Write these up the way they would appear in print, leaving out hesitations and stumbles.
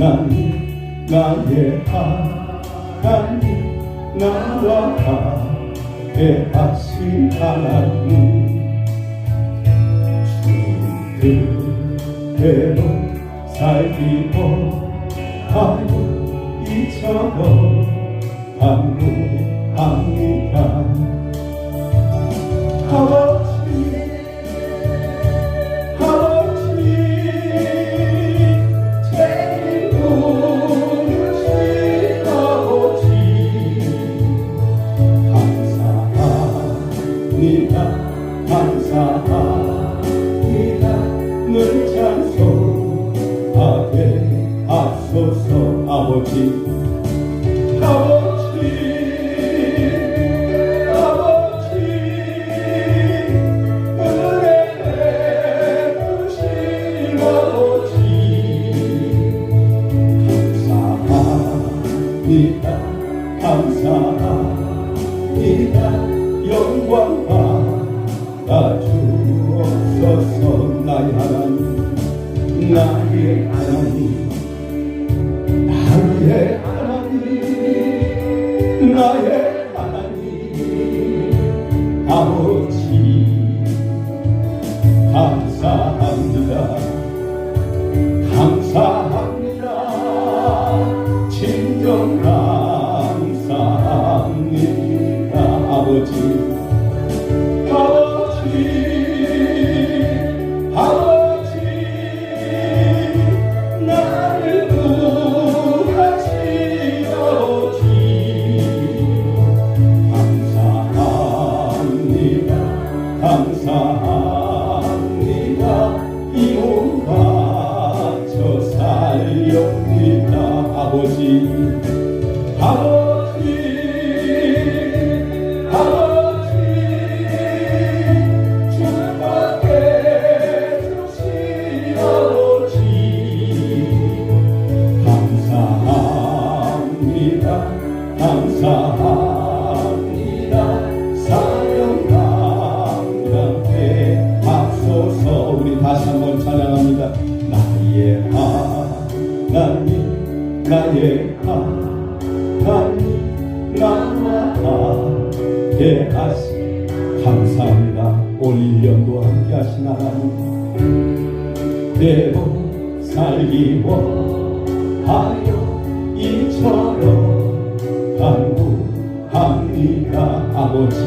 나의 하나님, 나와 함께 하신 하나님, 주님 그대로 살기로 하여 이처럼 간구합니다. 감사합니다. 늘 찬송하게 하소서. 아버지, 아버지, 아버지, 은혜 베푸신 아버지, 감사합니다. 감사합니다. 영광 주옵소서. 나의 하나님, 나의 하나님, 나의 하나님, 나의 하나님, 아버지 감사합니다. 감사합니다. 진정 감사합니다. 아버지, 아버지, 나를 구하신 아버지, 감사합니다. 감사합니다. 이 몸 바쳐 살렵니다. 아버지, 아버지, 아버지, 주님께 주신 아버지, 감사합니다. 감사합니다. 사명 감당케 하소서. 우리 다시 한번 찬양합니다. 나의 하나님, 나의 하나님, 나와 함께 하시. 감사합니다. 올 1년도 함께 하신 하나님, 대로 살기로 하여 이처럼 간구합니다. 아버지,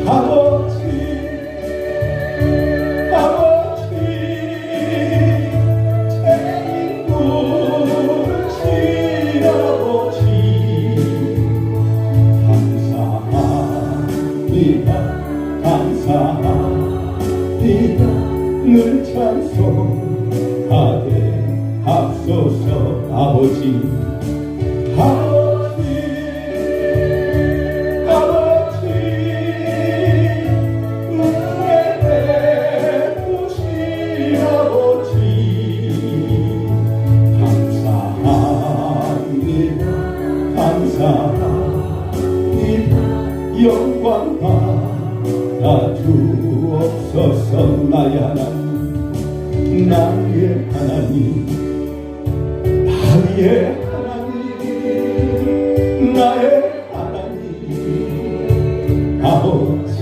아버지, 아버지, 죄인 부르신 아버지, 감사합니다. 감사합니다. 늘 찬송하게 하소서. 아버지, 아버지, 아버지, 은혜 베푸신 아버지, 감사합니다. 감사합니다. 영광 받아 주옵소서. 나의 하나님, 나의 하나님, 나의 하나님, 나의 하나님, 아버지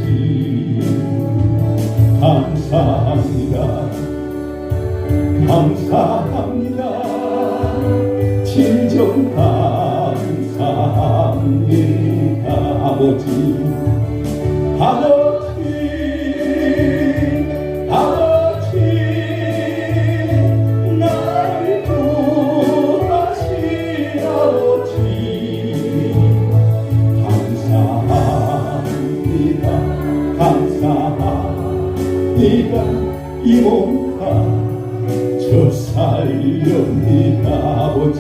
감사합니다. 감사합니다. 진정 감사합니다. 아버지, 아버지, 아버지, 나를 구하신 아버지, 감사합니다. 감사합니다. 이 몸 바쳐 살렵니다. 아버지,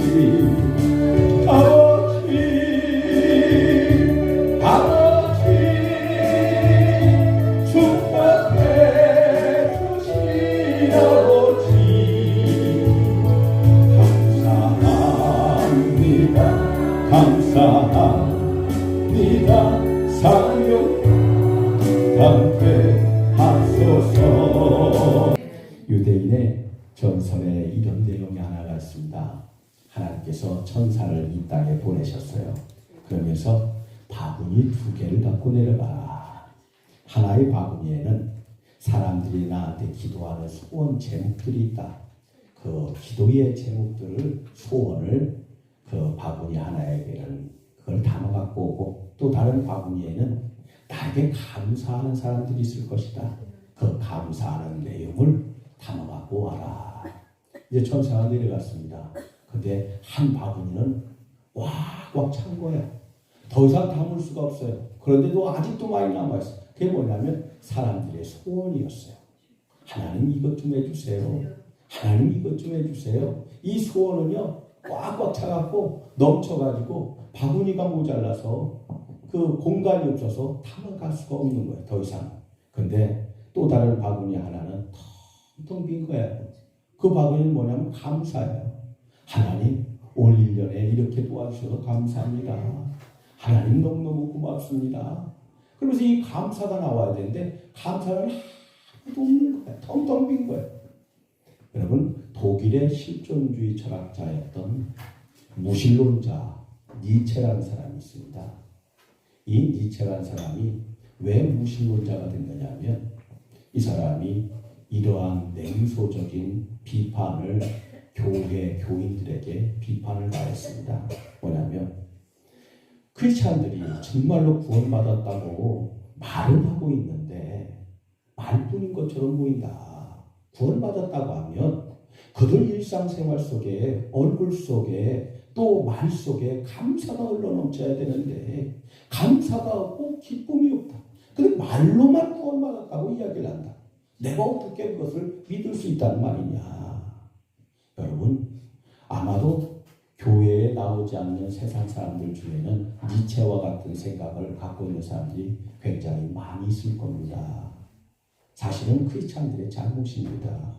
아버지, 아버지, 축복해 주신 아버지, 감사합니다. 감사합니다. 사명 함께 하소서. 유대인의 전설에 이런 내용이 하나가 있습니다. 하나님께서 천사를 이 땅에 보내셨어요. 그러면서 바구니 2개를 갖고 내려가라. 하나의 바구니에는 사람들이 나한테 기도하는 소원 제목들이 있다. 그 기도의 제목들을 소원을 그 바구니 하나에게는 그걸 담아 갖고 오고, 또 다른 바구니에는 나에게 감사하는 사람들이 있을 것이다. 그 감사하는 내용을 담아 갖고 와라. 이제 천사가 내려갔습니다. 근데 한 바구니는 꽉꽉 찬 거예요. 더 이상 담을 수가 없어요. 그런데도 아직도 많이 남아있어요. 그게 뭐냐면 사람들의 소원이었어요. 하나님 이것 좀 해주세요. 하나님 이것 좀 해주세요. 이 소원은요 꽉꽉 차갖고 넘쳐가지고 바구니가 모자라서 그 공간이 없어서 담아갈 수가 없는 거예요. 더 이상. 근데 또 다른 바구니 하나는 텅텅 빈 거예요. 그 바구니는 뭐냐면 감사예요. 하나님 올 1년에 이렇게 도와주셔서 감사합니다. 하나님 너무너무 고맙습니다. 그러면서 이 감사가 나와야 되는데 감사는 하나도 없는 거예요. 텅텅 빈 거예요. 여러분, 독일의 실존주의 철학자였던 무신론자 니체라는 사람이 있습니다. 이 니체라는 사람이 왜 무신론자가 됐느냐면 이 사람이 이러한 냉소적인 비판을 교회 교인들에게 비판을 가했습니다. 뭐냐면 크리스찬들이 정말로 구원받았다고 말은 하고 있는데 말뿐인 것처럼 보인다. 구원받았다고 하면 그들 일상생활 속에 얼굴 속에 또 말 속에 감사가 흘러넘쳐야 되는데 감사가 없고 기쁨이 없다. 근데 말로만 구원받았다고 이야기를 한다. 내가 어떻게 그것을 믿을 수 있다는 말이냐. 여러분, 아마도 교회에 나오지 않는 세상 사람들 중에는 니체와 같은 생각을 갖고 있는 사람들이 굉장히 많이 있을 겁니다. 사실은 크리스찬들의 잘못입니다.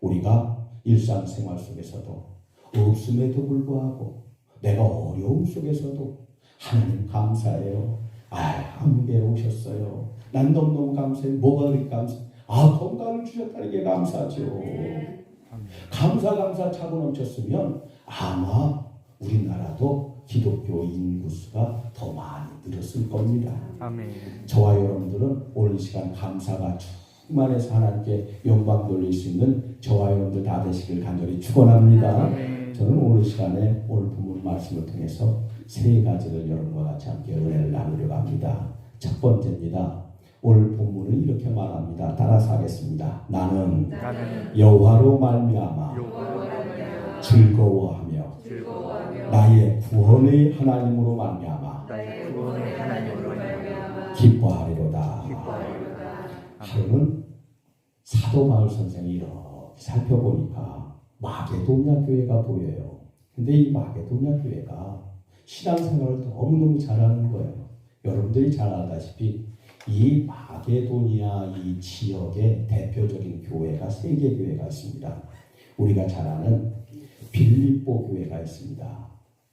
우리가 일상생활 속에서도 없음에도 불구하고 내가 어려움 속에서도 하나님 감사해요. 한국에 오셨어요. 난 너무너무 감사해요. 뭐가 그렇게 감사해요? 건강을 주셨다는 게 감사죠. 감사 차고 넘쳤으면 아마 우리나라도 기독교 인구수가 더 많이 늘었을 겁니다. 아멘. 저와 여러분들은 오늘 시간 감사가 충만해서 하나님께 영광 돌릴 수 있는 저와 여러분들 다 되시길 간절히 축원합니다. 아멘. 저는 오늘 시간에 오늘 본문 말씀을 통해서 3가지를 여러분과 같이 함께 은혜를 나누려고 합니다. 첫 번째입니다. 오늘 본문은 이렇게 말합니다. 따라서 하겠습니다. 나는 여호와로 말미암아 즐거워하며 나의 구원의 하나님으로 말미암아 기뻐하리로다. 하루는 사도 바울 선생이 이렇게 살펴보니까 마게도냐 교회가 보여요. 근데 이 마게도냐 교회가 신앙생활을 너무너무 잘하는 거예요. 여러분들이 잘 알다시피 이 마게도니아 이 지역의 대표적인 교회가 3개 교회가 있습니다. 우리가 잘 아는 빌립보 교회가 있습니다.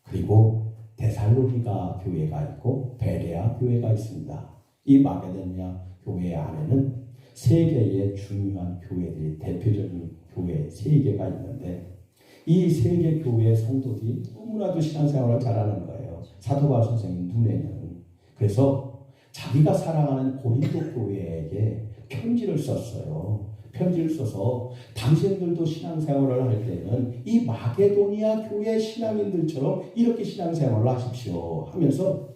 그리고 데살로니가 교회가 있고 베레아 교회가 있습니다. 이 마게도니아 교회 안에는 3개의 중요한 교회들이 대표적인 교회 3개가 있는데 이 3개 교회의 성도들이 너무나도 신앙생활을 잘하는 거예요. 사도 바울 선생님 눈에는. 그래서 자기가 사랑하는 고린도 교회에게 편지를 썼어요. 편지를 써서 당신들도 신앙생활을 할 때는 이 마게도니아 교회 신앙인들처럼 이렇게 신앙생활을 하십시오 하면서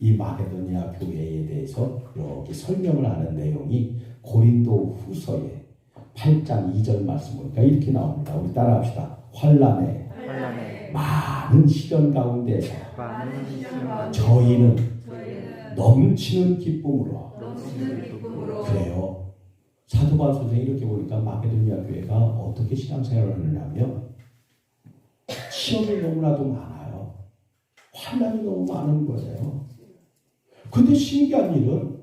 이 마게도니아 교회에 대해서 이렇게 설명을 하는 내용이 고린도 후서에 8장 2절 말씀 보니까 이렇게 나옵니다. 우리 따라합시다. 환난에 많은 시련 가운데서 저희는 넘치는 기쁨으로 그래요. 사도 바울 선생이 이렇게 보니까 마게도니아 교회가 어떻게 신앙생활을 하느냐면 시험이 너무나도 많아요. 환난이 너무 많은 거예요. 근데 신기한 일은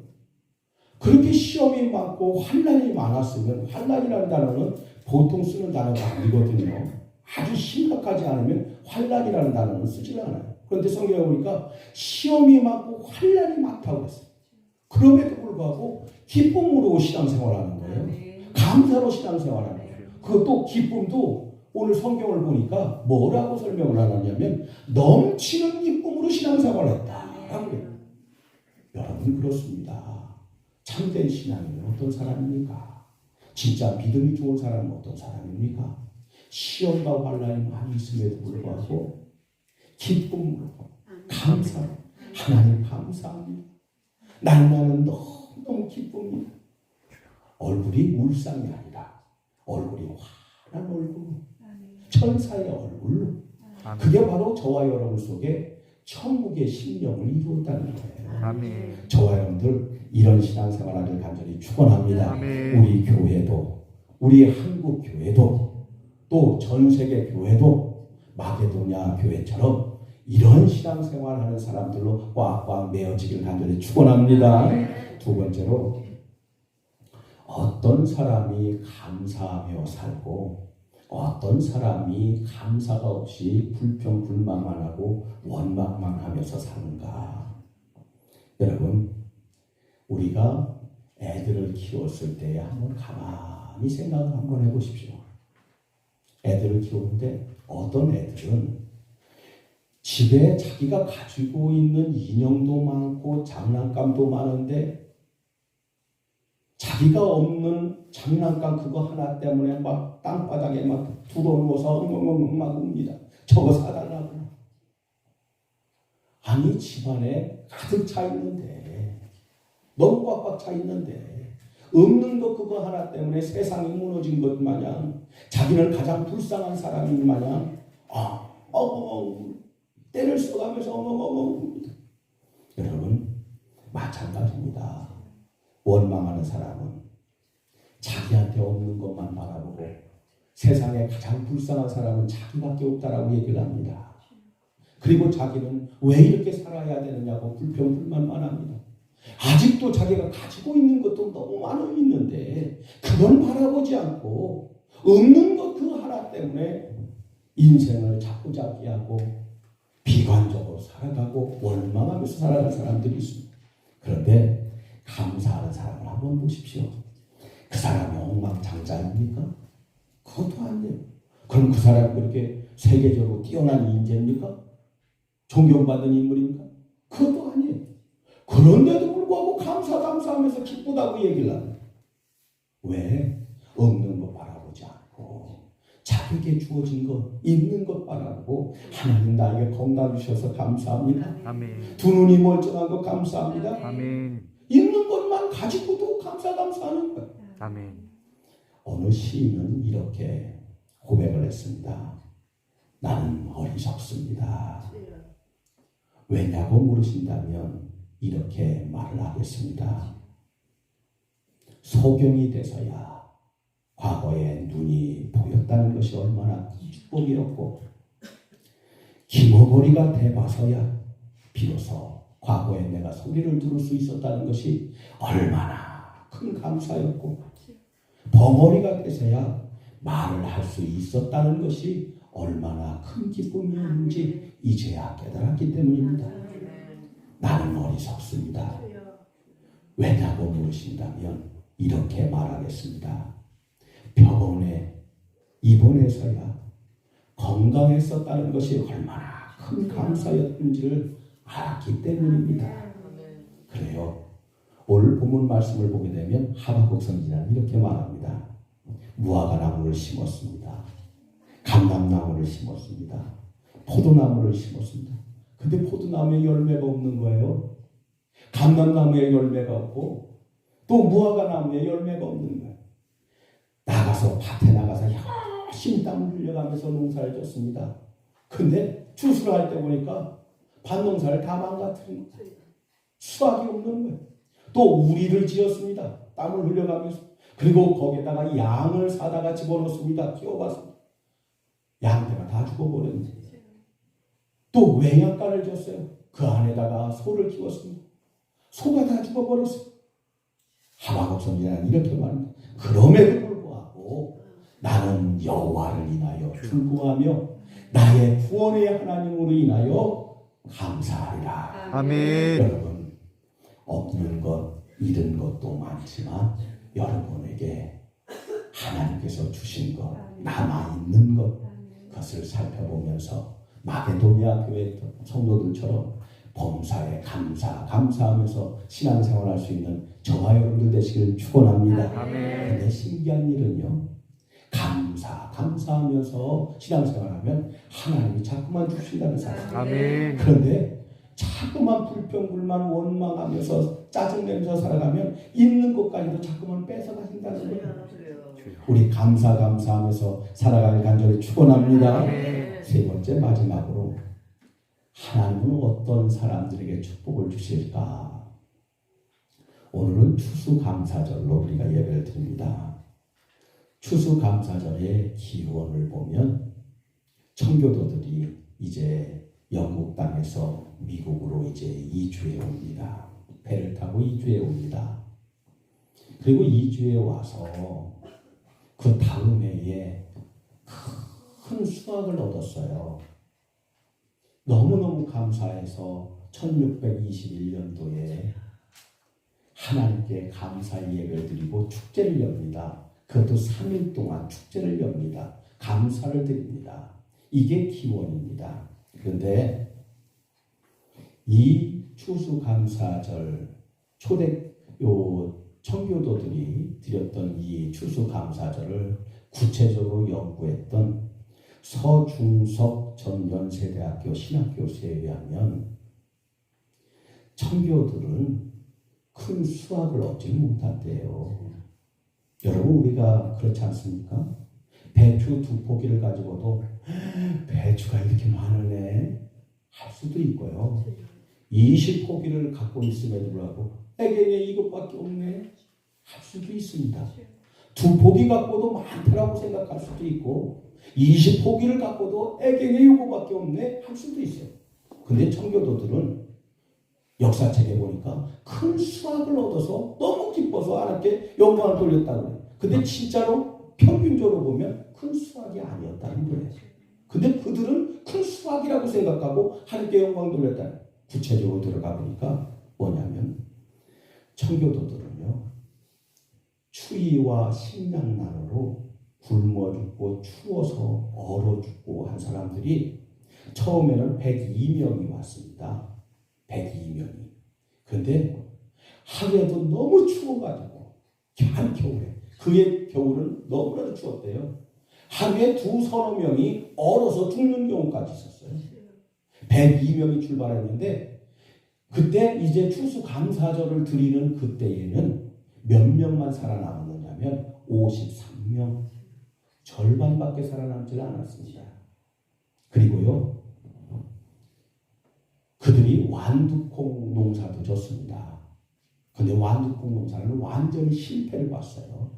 그렇게 시험이 많고 환난이 많았으면 환난이라는 단어는 보통 쓰는 단어가 아니거든요. 아주 심각하지 않으면 환난이라는 단어는 쓰지 않아요. 그런데 성경에 보니까 시험이 많고 환난이 많다고 했어요. 그럼에도 불구하고 기쁨으로 신앙생활하는 거예요. 감사로 신앙생활하는 거예요. 그것도 기쁨도 오늘 성경을 보니까 뭐라고 설명을 하냐면 넘치는 기쁨으로 신앙생활을 했다라고 해요. 여러분 그렇습니다. 참된 신앙인은 어떤 사람입니까? 진짜 믿음이 좋은 사람은 어떤 사람입니까? 시험과 환난이 많이 있음에도 불구하고 기쁨으로 감사로 하나님 감사합니다. 날마는 너무너무 기쁩니다. 얼굴이 울상이 아니라 얼굴이 환한 얼굴, 천사의 얼굴로. 그게 바로 저와 여러분 속에 천국의 심령을 이루었다는 거예요. 아멘. 저와 여러분들 이런 신앙생활을 간절히 축원합니다. 아멘. 우리 교회도, 우리 한국 교회도, 또 전 세계 교회도 마게도냐 교회처럼 이런 신앙생활하는 사람들로 꽉꽉 메어지길 간절히 축원합니다. 두 번째로 어떤 사람이 감사하며 살고 어떤 사람이 감사가 없이 불평불만만 하고 원망만 하면서 사는가. 여러분 우리가 애들을 키웠을 때 한번 가만히 생각을 한번 해보십시오. 애들을 키우는데 어떤 애들은 집에 자기가 가지고 있는 인형도 많고 장난감도 많은데 자기가 없는 장난감 그거 하나 때문에 막 땅바닥에 막 두어누워서 막 웁니다. 저거 사달라고. 아니 집안에 가득 차 있는데 너무 꽉꽉 차 있는데 없는 것 그거 하나 때문에 세상이 무너진 것 마냥 자기는 가장 불쌍한 사람인 마냥 때를 써가면서 여러분 마찬가지입니다. 원망하는 사람은 자기한테 없는 것만 바라보고 세상에 가장 불쌍한 사람은 자기밖에 없다라고 얘기를 합니다. 그리고 자기는 왜 이렇게 살아야 되느냐고 불평불만만 합니다. 아직도 자기가 가지고 있는 것도 너무 많이 있는데 그건 바라보지 않고 없는 것 그 하나 때문에 인생을 자꾸자기 하고 비관적으로 살아가고 원망하면서 살아가는 사람들이 있습니다. 그런데 감사하는 사람을 한번 보십시오. 그 사람이 엉망장자입니까? 그것도 아니에요. 그럼 그 사람이 그렇게 세계적으로 뛰어난 인재입니까? 존경받는 인물입니까? 그것도 아니에요. 그런데도 불구하고 감사하면서 기쁘다고 얘기를 합니다. 왜? 없는 거 바라보지 않고 자기에게 주어진 것, 있는 것 바라보고 하나님 나에게 건강 주셔서 감사합니다. 아멘. 두 눈이 멀쩡한 것 감사합니다. 아멘. 있는 것만 가지고도 감사하는 거예요. 아멘. 어느 시인은 이렇게 고백을 했습니다. 나는 어리석습니다. 왜냐고 물으신다면 이렇게 말을 하겠습니다. 소경이 돼서야 과거에 눈이 보였다는 것이 얼마나 축복이었고 김어머리가 돼봐서야 비로소 과거에 내가 소리를 들을 수 있었다는 것이 얼마나 큰 감사였고 벙어리가 돼서야 말을 할 수 있었다는 것이 얼마나 큰 기쁨이었는지 이제야 깨달았기 때문입니다. 나는 어리석습니다. 왜냐고 물으신다면 이렇게 말하겠습니다. 병원에 입원해서야 건강했었다는 것이 얼마나 큰 감사였는지를 알았기 때문입니다. 그래요. 오늘 본문 말씀을 보게 되면 하박국 선지자는 이렇게 말합니다. 무화과 나무를 심었습니다. 감람나무를 심었습니다. 포도나무를 심었습니다. 근데 포도나무에 열매가 없는 거예요. 감람나무에 열매가 없고 또 무화과나무에 열매가 없는 거예요. 나가서 밭에 나가서 열심히 땀을 흘려가면서 농사를 졌습니다. 근데 추수를 할 때 보니까 밭농사를 다 망가뜨린 거예요. 수확이 없는 거예요. 또 우리를 지었습니다. 땀을 흘려가면서. 그리고 거기에다가 양을 사다가 집어넣습니다. 키워봤습니다. 양떼가 다 죽어버렸는데. 또 외양간을 줬어요. 그 안에다가 소를 키웠습니다. 소가 다 죽어버렸어요. 하박국 선지자는 이렇게 말합니다. 그럼에도 불구하고 나는 여호와를 인하여 즐거워하며 나의 구원의 하나님으로 인하여 감사하리라. 아멘. 여러분 없는 것 잃은 것도 많지만 여러분에게 하나님께 하나님께서 주신 것, 남아있는 것, 그것을 살펴보면서 마게도니아 교회 성도들처럼 범사에 감사하면서 신앙생활할 수 있는 저와 여러분들 되시기를 축원합니다. 그런데 신기한 일은요, 감사하면서 신앙생활하면 하나님이 자꾸만 주신다는 사실. 그런데 자꾸만 불평불만 원망하면서 짜증내면서 살아가면 있는 것까지도 자꾸만 뺏어가신다는 거예요. 우리 감사하면서 살아가길 간절히 축원합니다. 세 번째 마지막으로 하나님은 어떤 사람들에게 축복을 주실까? 오늘은 추수감사절로 우리가 예배를 드립니다. 추수감사절의 기원을 보면 청교도들이 이제 영국 땅에서 미국으로 이제 이주해 옵니다. 배를 타고 이주해 옵니다. 그리고 이주해 와서 그 다음 해에 큰 수확을 얻었어요. 너무너무 감사해서 1621년도에 하나님께 감사 예배를 드리고 축제를 엽니다. 그것도 3일 동안 축제를 엽니다. 감사를 드립니다. 이게 기원입니다. 그런데 이 추수감사절 청교도들이 드렸던 이 추수감사절을 구체적으로 연구했던 서중석 전 연세대학교 신학교수에 의하면 청교도들은 큰 수확을 얻지 못한대요. 여러분, 우리가 그렇지 않습니까? 배추 2포기를 가지고도 배추가 이렇게 많으네 할 수도 있고요. 20포기를 갖고 있음에도 불구하고 에게에 이것밖에 없네 할 수도 있습니다. 2포기 갖고도 많더라고 생각할 수도 있고 20포기를 갖고도 에게에 이것밖에 없네 할 수도 있어요. 근데 청교도들은 역사책에 보니까 큰 수확을 얻어서 너무 기뻐서 하나님께 영광을 돌렸다고 해요. 근데 진짜로 평균적으로 보면 큰 수확이 아니었다는 거예요. 근데 그들은 큰 수확이라고 생각하고 하나님께 영광 돌렸다는 거예요. 구체적으로 들어가 보니까 뭐냐면 청교도들은요, 추위와 식량난으로 굶어 죽고 추워서 얼어 죽고 한 사람들이 처음에는 102명이 왔습니다. 102명이. 그런데 하루에도 너무 추워가지고 한겨울에 그의 겨울은 너무나도 추웠대요. 하루에 2~3명이 얼어서 죽는 경우까지 있었어요. 102명이 출발했는데 그때 이제 추수감사절을 드리는 그때에는 몇 명만 살아남았느냐면 53명. 절반밖에 살아남지 않았습니다. 그리고요, 그들이 완두콩 농사도 졌습니다. 근데 완두콩 농사는 완전히 실패를 봤어요.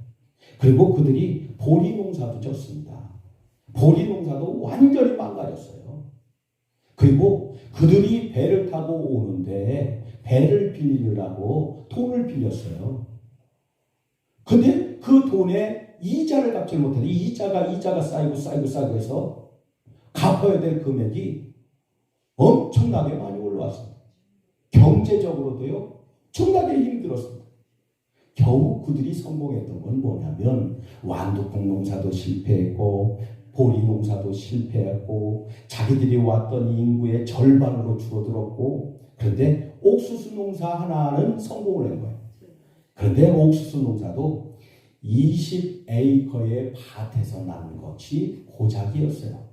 그리고 그들이 보리 농사도 졌습니다. 보리 농사도 완전히 망가졌어요. 그리고 그들이 배를 타고 오는데 배를 빌리려고 돈을 빌렸어요. 근데 그 돈에 이자를 갚지 못해서 이자가 쌓이고 해서 갚아야 될 금액이 엄청나게 많이 올라왔습니다. 경제적으로도요, 엄청나게 힘들었습니다. 겨우 그들이 성공했던 건 뭐냐면 완두콩 농사도 실패했고 보리 농사도 실패했고 자기들이 왔던 인구의 절반으로 줄어들었고, 그런데 옥수수 농사 하나는 성공을 한 거예요. 그런데 옥수수 농사도 20에이커의 밭에서 난 것이 고작이었어요.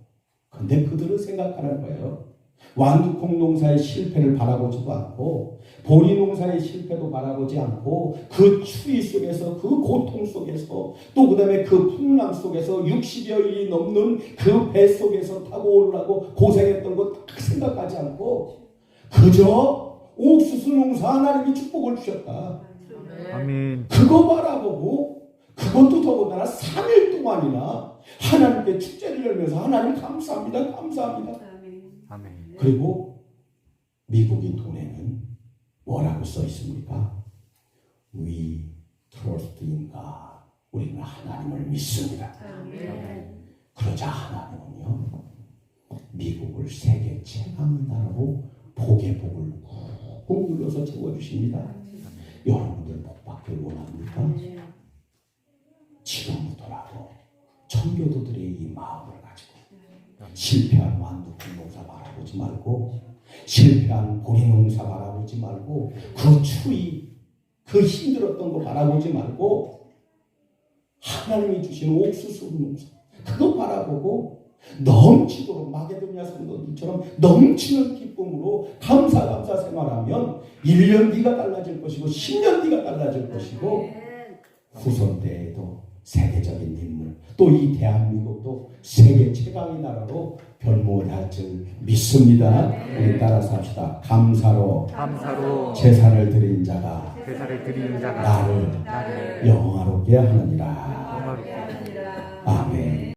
그런데 그들은 생각하는 거예요. 완두콩 농사의 실패를 바라보지도 않고 보리 농사의 실패도 바라보지 않고 그 추위 속에서 그 고통 속에서 또 그 다음에 그 풍랑 속에서 60여일이 넘는 그 배 속에서 타고 오르라고 고생했던 것 딱 생각하지 않고 그저 옥수수 농사 하나님이 축복을 주셨다. 아멘. 그거 바라보고 그것도 더군다나 3일 동안이나 하나님께 축제를 열면서 하나님 감사합니다. 아멘. 그리고 미국인 돈에는 뭐라고 써 있습니까? We trust in God. 우리는 하나님을 믿습니다. 그러자 하나님은요, 미국을 세계 최강의 나라로 복의 복을 꾹 눌러서 채워주십니다. 여러분들 복 받길 원합니까? 지금부터라도 성교도들의 이 마음을 가지고 실패한 완두콩농사 바라보지 말고 실패한 보리농사 바라보지 말고 그 추위 그 힘들었던 거 바라보지 말고 하나님이 주신 옥수수 농사 그거 바라보고 넘치도록 마게도냐 성도들처럼 넘치는 기쁨으로 감사 생활하면 1년 뒤가 달라질 것이고 10년 뒤가 달라질 것이고 후손 때에도 세계적인 인물 또 이 대한민국도 세계 최강의 나라로 변모할 줄 믿습니다. 우리 따라서 합시다. 감사로 제사를 드린 자가 제사를 드리는 자가 나를 영화롭게 하느니라.